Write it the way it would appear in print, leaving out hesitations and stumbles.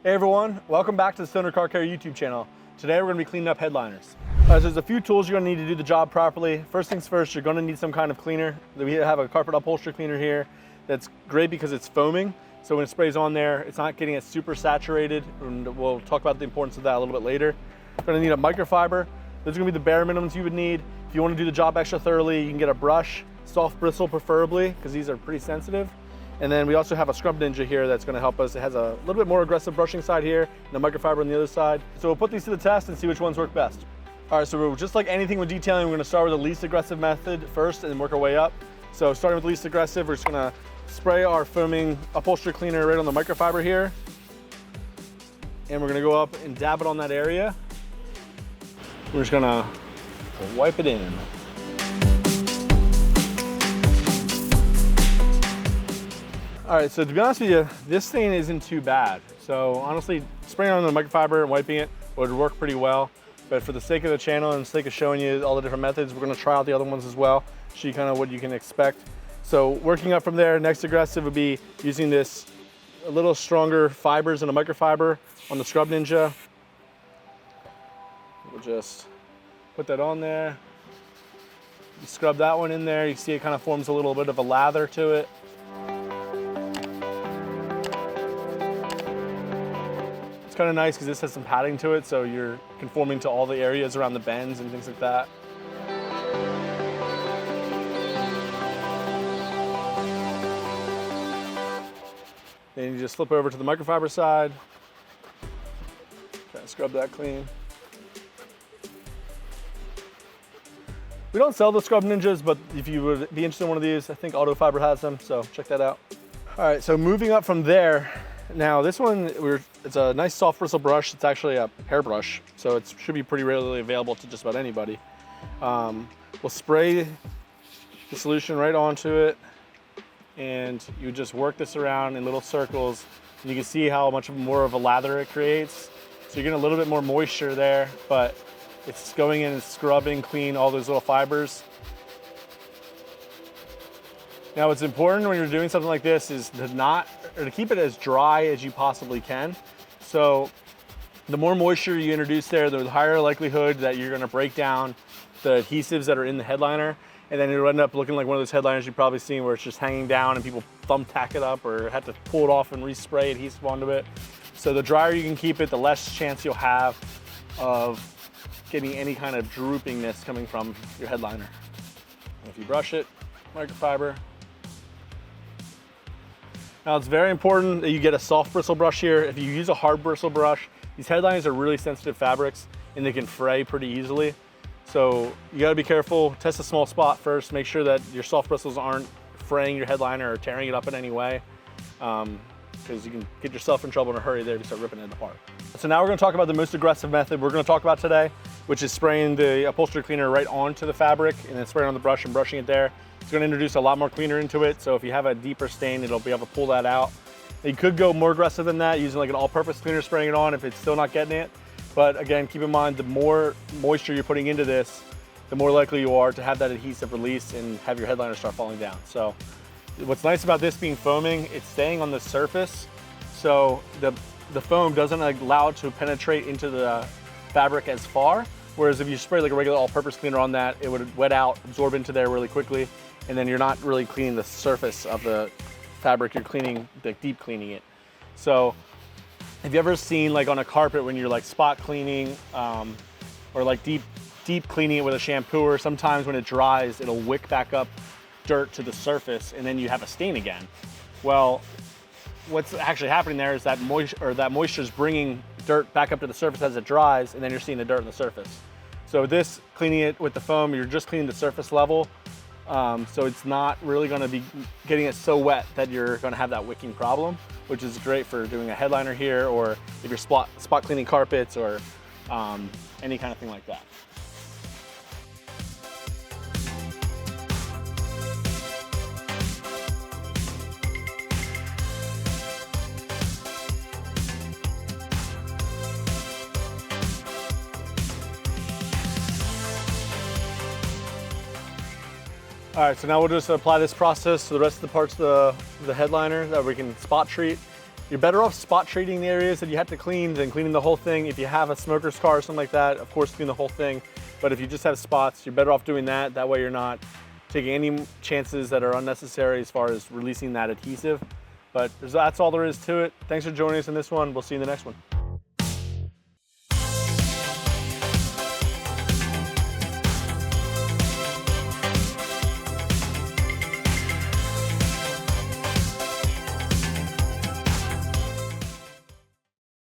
Hey everyone, welcome back to the Stoner Car Care YouTube channel. Today we're going to be cleaning up headliners. So there's a few tools you're going to need to do the job properly. First things first, you're going to need some kind of cleaner. We have a carpet upholstery cleaner here that's great because it's foaming. So when it sprays on there, it's not getting it super saturated. And we'll talk about the importance of that a little bit later. You're going to need a microfiber. Those are going to be the bare minimums you would need. If you want to do the job extra thoroughly, you can get a brush, soft bristle preferably, because these are pretty sensitive. And then we also have a Scrub Ninja here that's going to help us. It has a little bit more aggressive brushing side here and a microfiber on the other side. So we'll put these to the test and see which ones work best. All right, so we're just like anything with detailing, we're going to start with the least aggressive method first and then work our way up. So starting with the least aggressive, we're just going to spray our foaming upholstery cleaner right on the microfiber here. And we're going to go up and dab it on that area. We're just going to wipe it in. All right, so to be honest with you, this stain isn't too bad. So honestly, spraying on the microfiber and wiping it would work pretty well. But for the sake of the channel and the sake of showing you all the different methods, we're gonna try out the other ones as well, show you kind of what you can expect. So working up from there, next aggressive would be using this a little stronger fibers and a microfiber on the Scrub Ninja. We'll just put that on there. You scrub that one in there. You see it kind of forms a little bit of a lather to it. Kind of nice because this has some padding to it, so you're conforming to all the areas around the bends and things like that. Then you just flip over to the microfiber side, kind of scrub that clean. We don't sell the Scrub Ninjas, but if you would be interested in one of these, I think Auto Fiber has them, so check that out. All right, so moving up from there, now this one, it's a nice soft bristle brush. It's actually a hairbrush, so it should be pretty readily available to just about anybody. We'll spray the solution right onto it, and you just work this around in little circles, and you can see how much more of a lather it creates. So you're getting a little bit more moisture there, but it's going in and scrubbing clean all those little fibers. Now, what's important when you're doing something like this is to keep it as dry as you possibly can. So the more moisture you introduce there, the higher likelihood that you're gonna break down the adhesives that are in the headliner, and then it'll end up looking like one of those headliners you've probably seen where it's just hanging down and people thumbtack it up or have to pull it off and respray adhesive onto it. So the drier you can keep it, the less chance you'll have of getting any kind of droopiness coming from your headliner. If you brush it, microfiber. Now it's very important that you get a soft bristle brush here. If you use a hard bristle brush, these headliners are really sensitive fabrics and they can fray pretty easily. So you gotta be careful, test a small spot first, make sure that your soft bristles aren't fraying your headliner or tearing it up in any way, because you can get yourself in trouble in a hurry there to start ripping it apart. So now we're gonna talk about the most aggressive method we're gonna talk about today, which is spraying the upholstery cleaner right onto the fabric and then spraying on the brush and brushing it there. It's going to introduce a lot more cleaner into it, so if you have a deeper stain, it'll be able to pull that out. You could go more aggressive than that, using like an all-purpose cleaner, spraying it on if it's still not getting it. But again, keep in mind, the more moisture you're putting into this, the more likely you are to have that adhesive release and have your headliner start falling down. So what's nice about this being foaming, it's staying on the surface, so the foam doesn't allow it to penetrate into the fabric as far. Whereas if you spray like a regular all-purpose cleaner on that, it would wet out, absorb into there really quickly, and then you're not really cleaning the surface of the fabric, you're cleaning, like deep cleaning it. So have you ever seen like on a carpet when you're like spot cleaning or like deep cleaning it with a shampooer, sometimes when it dries, it'll wick back up dirt to the surface and then you have a stain again. Well, what's actually happening there is that moisture is bringing dirt back up to the surface as it dries, and then you're seeing the dirt on the surface. So this, cleaning it with the foam, you're just cleaning the surface level. So it's not really gonna be getting it so wet that you're gonna have that wicking problem, which is great for doing a headliner here, or if you're spot cleaning carpets or any kind of thing like that. All right, so now we'll just apply this process to the rest of the parts of the headliner that we can spot treat. You're better off spot treating the areas that you have to clean than cleaning the whole thing. If you have a smoker's car or something like that, of course clean the whole thing. But if you just have spots, you're better off doing that. That way you're not taking any chances that are unnecessary as far as releasing that adhesive. But that's all there is to it. Thanks for joining us in this one. We'll see you in the next one.